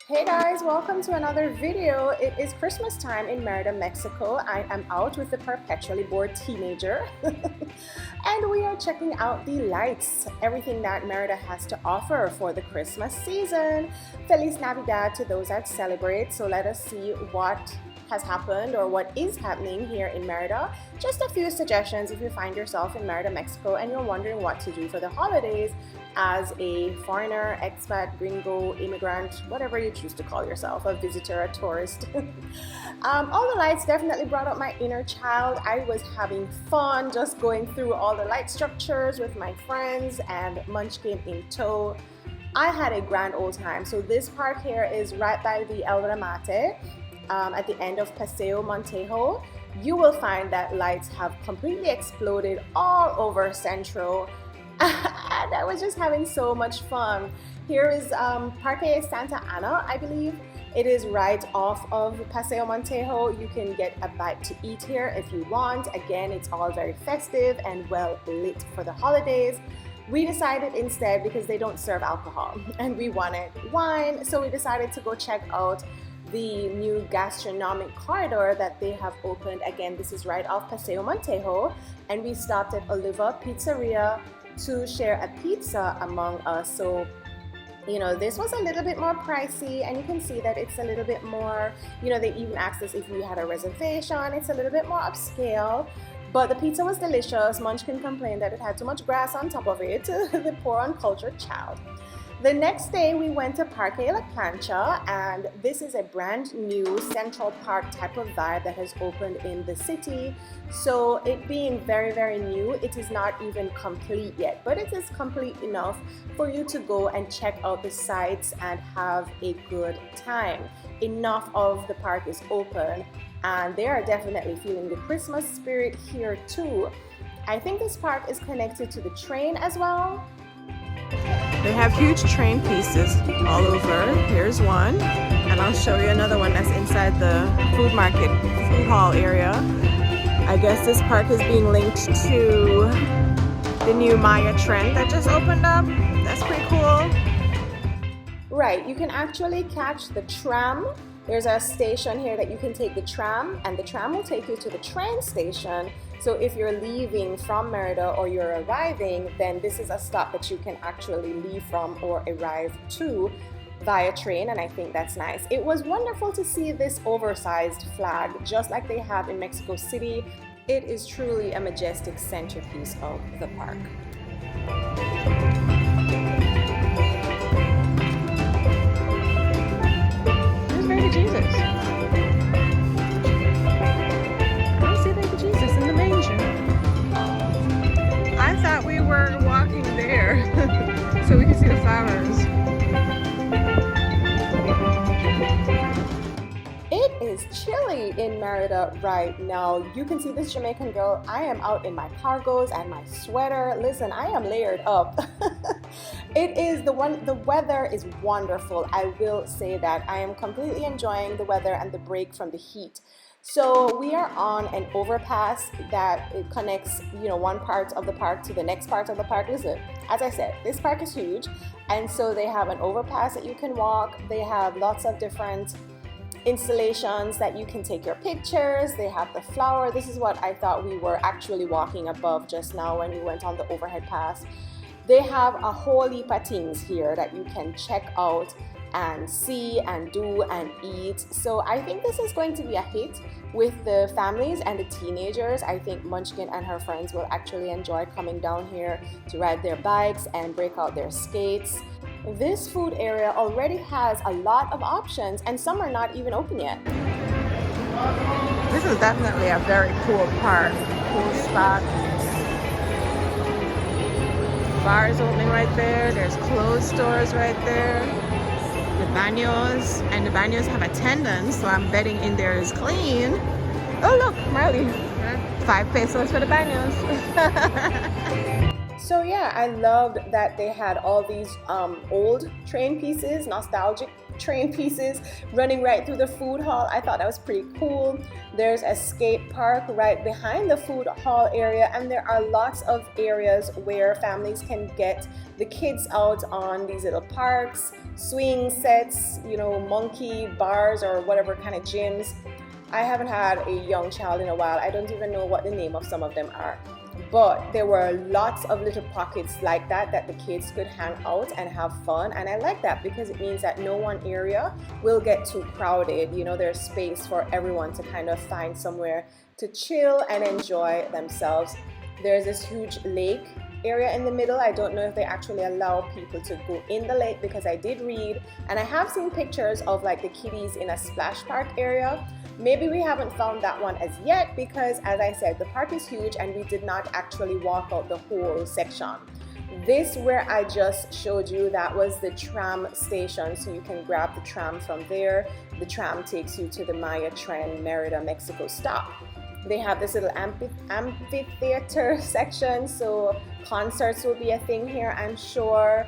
Hey guys, welcome to another video. It is Christmas time in Merida, Mexico. I am out with the perpetually bored teenager and we are checking out the lights, everything that Merida has to offer for the Christmas season. Feliz Navidad to those that celebrate. So let us see what has happened or what is happening here in Merida. Just a few suggestions if you find yourself in Merida, Mexico and you're wondering what to do for the holidays as a foreigner, expat, gringo, immigrant, whatever you choose to call yourself, a visitor, a tourist. All the lights definitely brought up my inner child. I was having fun just going through all the light structures with my friends and Munchkin in tow. I had a grand old time. So this park here is right by the El Ramate. At the end of Paseo Montejo, you will find that lights have completely exploded all over Centro. And I was just having so much fun. Here is Parque Santa Ana, I believe. It is right off of Paseo Montejo. You can get a bite to eat here if you want. Again, it's all very festive and well lit for the holidays. We decided instead, because they don't serve alcohol and we wanted wine, so we decided to go check out the new gastronomic corridor that they have opened. Again, this is right off Paseo Montejo, and we stopped at Oliva Pizzeria to share a pizza among us. So you know, this was a little bit more pricey, and you can see that it's a little bit more, you know, they even asked us if we had a reservation. It's a little bit more upscale, but the pizza was delicious. Munchkin complained that it had too much grass on top of it, the poor uncultured child. The next day we went to Parque La Plancha, and this is a brand new Central Park type of vibe that has opened in the city. So it being very, very new, it is not even complete yet, but it is complete enough for you to go and check out the sites and have a good time. Enough of the park is open, and they are definitely feeling the Christmas spirit here too. I think this park is connected to the train as well. They have huge train pieces all over. Here's one, and I'll show you another one that's inside the food market, food hall area. I guess this park is being linked to the new Maya trend that just opened up. That's pretty cool. Right, you can actually catch the tram. There's a station here that you can take the tram, and the tram will take you to the train station. So if you're leaving from Merida or you're arriving, then this is a stop that you can actually leave from or arrive to via train, and I think that's nice. It was wonderful to see this oversized flag, just like they have in Mexico City. It is truly a majestic centerpiece of the park. Where's baby Jesus? I don't see baby Jesus in the manger. I thought we were walking there so we could see the flowers. It is chilly in Merida right now. You can see this Jamaican girl. I am out in my cargos and my sweater. Listen, I am layered up. The weather is wonderful. I will say that. I am completely enjoying the weather and the break from the heat. So we are on an overpass that it connects, you know, one part of the park to the next part of the park. Listen, as I said, this park is huge, and so they have an overpass that you can walk. They have lots of different installations that you can take your pictures. They have the flower. This is what I thought we were actually walking above just now when we went on the overhead pass. They have a whole heap of things here that you can check out and see and do and eat. So I think this is going to be a hit with the families and the teenagers. I think Munchkin and her friends will actually enjoy coming down here to ride their bikes and break out their skates. This food area already has a lot of options, and some are not even open yet. This is definitely a very cool park, cool spot. Bar is opening right there. There's clothes stores right there. The baños, and the baños have attendants, so I'm betting in there is clean. Oh look, Marley, 5 pesos for the baños. So yeah, I loved that they had all these old train pieces, nostalgic train pieces running right through the food hall. I thought that was pretty cool. There's a skate park right behind the food hall area, and there are lots of areas where families can get the kids out on these little parks, swing sets, you know, monkey bars or whatever kind of gyms. I haven't had a young child in a while. I don't even know what the name of some of them are. But there were lots of little pockets like that that the kids could hang out and have fun, and I like that because it means that no one area will get too crowded. You know, there's space for everyone to kind of find somewhere to chill and enjoy themselves. There's this huge lake area in the middle. I don't know if they actually allow people to go in the lake, because I did read and I have seen pictures of like the kiddies in a splash park area. Maybe we haven't found that one as yet, because as I said, the park is huge and we did not actually walk out the whole section. This where I just showed you, that was the tram station, so you can grab the tram from there. The tram takes you to the Maya Tren Merida Mexico stop. They have this little amphitheater section, so concerts will be a thing here, I'm sure,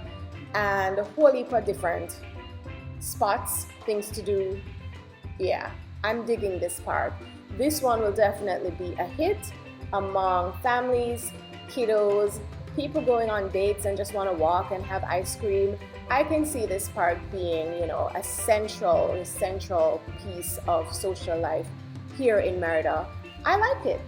and a whole heap of different spots, things to do. Yeah, I'm digging this park. This one will definitely be a hit among families, kiddos, people going on dates and just want to walk and have ice cream. I can see this park being, you know, a central piece of social life here in Merida. I like it.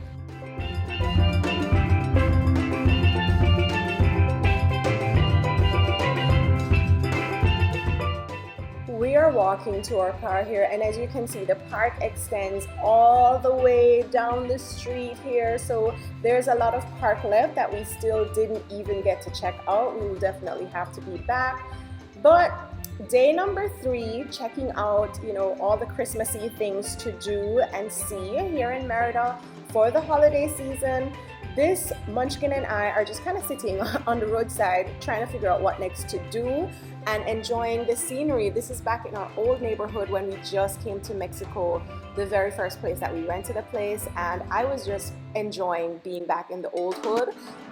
We are walking to our car here, and as you can see, the park extends all the way down the street here, so there's a lot of park left that we still didn't even get to check out. We will definitely have to be back. But day number 3, checking out, you know, all the Christmassy things to do and see here in Merida for the holiday season. This Munchkin and I are just kind of sitting on the roadside trying to figure out what next to do and enjoying the scenery. This is back in our old neighborhood when we just came to Mexico, the very first place that we rented a place, and I was just enjoying being back in the old hood.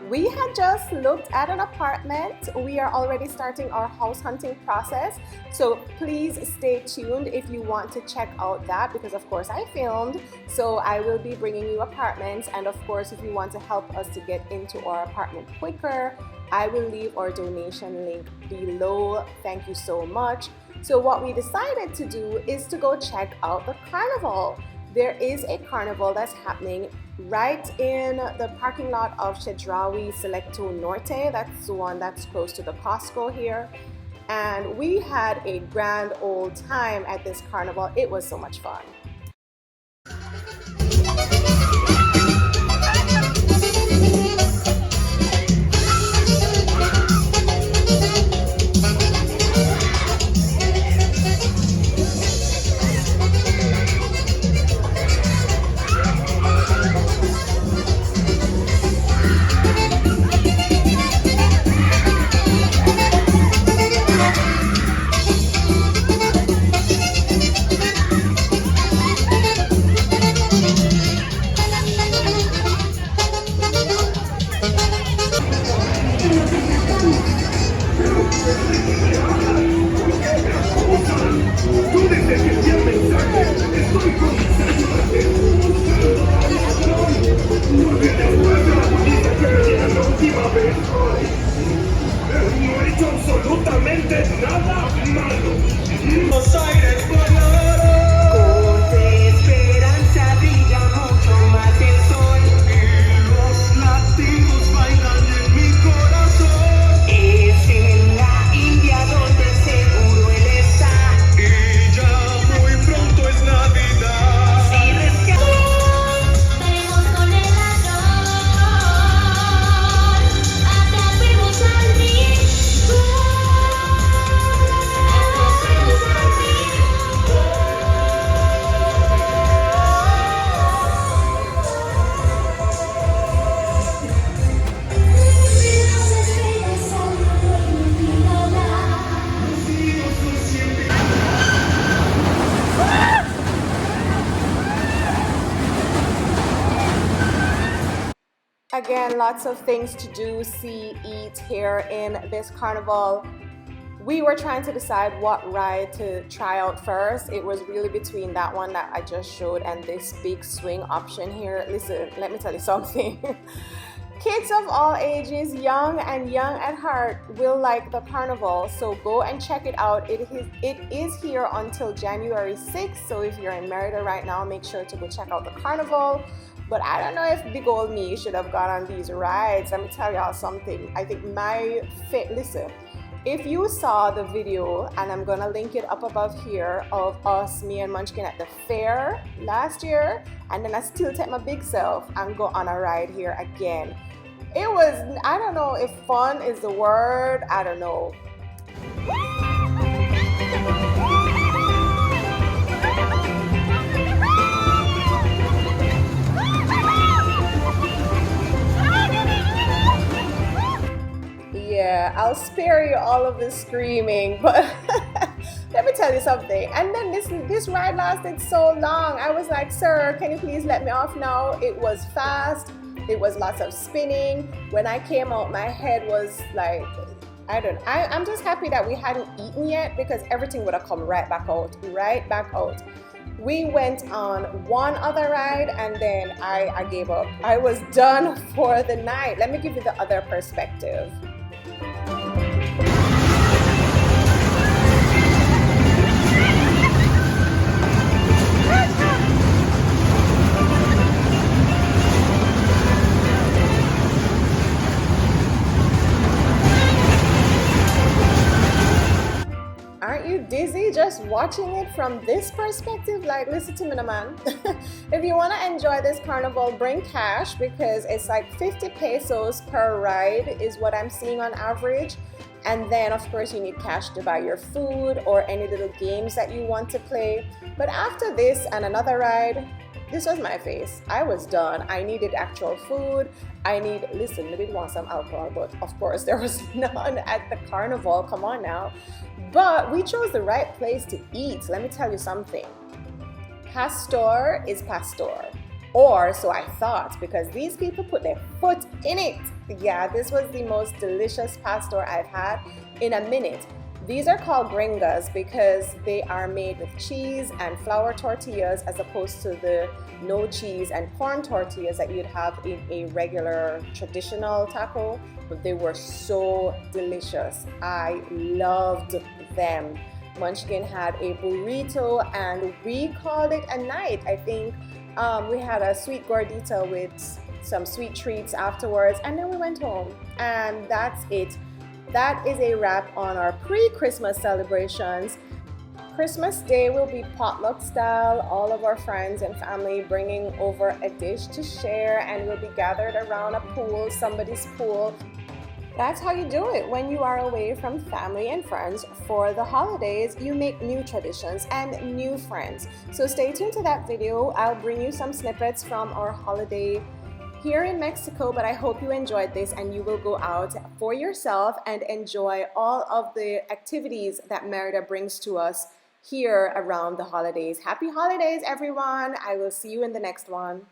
We had just looked at an apartment. We are already starting our house hunting process, so please stay tuned if you want to check out that, because of course I filmed, so I will be bringing you apartments. And of course, if you want to help us to get into our apartment quicker, I will leave our donation link below. Thank you so much. So what we decided to do is to go check out the carnival. There is a carnival that's happening right in the parking lot of Chedraui Selecto Norte. That's the one that's close to the Costco here. And we had a grand old time at this carnival. It was so much fun. Again, lots of things to do, see, eat here in this carnival. We were trying to decide what ride to try out first. It was really between that one that I just showed and this big swing option here. Listen, let me tell you something. Kids of all ages, young and young at heart, will like the carnival, so go and check it out. It is here until January 6th, so if you're in Merida right now, make sure to go check out the carnival. But I don't know if big old me should have gone on these rides. Let me tell y'all something. I think listen, if you saw the video, and I'm gonna link it up above here, of us, me and Munchkin at the fair last year, and then I still take my big self and go on a ride here again. It was, I don't know if fun is the word, I don't know. Yeah, I'll spare you all of the screaming, but let me tell you something. And then this ride lasted so long. I was like, sir, can you please let me off now? It was fast. It was lots of spinning. When I came out, my head was like, I'm just happy that we hadn't eaten yet, because everything would have come right back out, right back out. We went on one other ride and then I gave up. I was done for the night. Let me give you the other perspective. Aren't you dizzy just watching it from this perspective? Like, listen to me, man. If you want to enjoy this carnival, bring cash, because it's like 50 pesos per ride is what I'm seeing on average. And then, of course, you need cash to buy your food or any little games that you want to play. But after this and another ride, this was my face. I was done. I needed actual food. Listen, I did want some alcohol, but of course there was none at the carnival. Come on now. But we chose the right place to eat. Let me tell you something. Pastor is pastor. Or so I thought, because these people put their foot in it. Yeah, this was the most delicious pastor I've had in a minute. These are called gringas because they are made with cheese and flour tortillas, as opposed to the no cheese and corn tortillas that you'd have in a regular traditional taco. But they were so delicious. I loved them. Munchkin had a burrito and we called it a night. I think we had a sweet gordita with some sweet treats afterwards, and then we went home, and that's it. That is a wrap on our pre-Christmas celebrations. Christmas Day will be potluck style, all of our friends and family bringing over a dish to share, and we'll be gathered around a pool, somebody's pool. That's how you do it. When you are away from family and friends for the holidays, you make new traditions and new friends. So stay tuned to that video. I'll bring you some snippets from our holiday here in Mexico, but I hope you enjoyed this and you will go out for yourself and enjoy all of the activities that Merida brings to us here around the holidays. Happy holidays, everyone. I will see you in the next one.